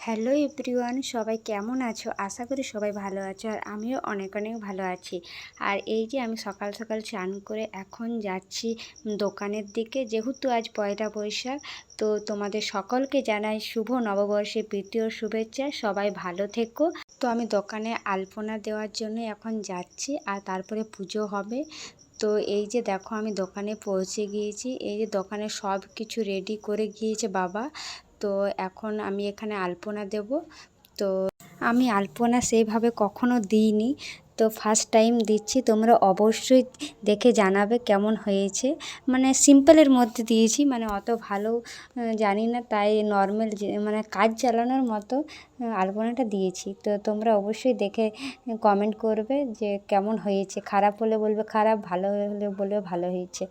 Hello everyone, সবাই কেমন আছো? আশা করি সবাই ভালো আছো আর আমিও অনেক অনেক ভালো আছি। আর এই যে আমি সকাল সকাল চান করে এখন যাচ্ছি দোকানের দিকে, যেহেতু আজ পয়লা বৈশাখ। তো তোমাদের সকলকে জানাই শুভ নববর্ষের প্রীতি ও শুভেচ্ছা। সবাই ভালো থেকো। তো আমি দোকানে আলপনা দেওয়ার জন্য এখন যাচ্ছি আর তারপরে পুজো হবে। তো এই যে দেখো আমি দোকানে পৌঁছে গিয়েছি। এই যে দোকানে সব কিছু রেডি করে গিয়েছে বাবা। তো এখন আমি এখানে আলপনা দেব। তো আমি আলপনা সেইভাবে কখনো দিইনি, তো ফার্স্ট টাইম দিচ্ছি। তোমরা অবশ্যই দেখে জানাবে কেমন হয়েছে। মানে সিম্পলের মধ্যে দিয়েছি, মানে অত ভালো জানি না, তাই নর্মাল মানে কাজ চালানোর মতো আলপনাটা দিয়েছি। তো তোমরা অবশ্যই দেখে কমেন্ট করবে যে কেমন হয়েছে। খারাপ হলে বলবে খারাপ, ভালো হলে বলবে ভালো হয়েছে।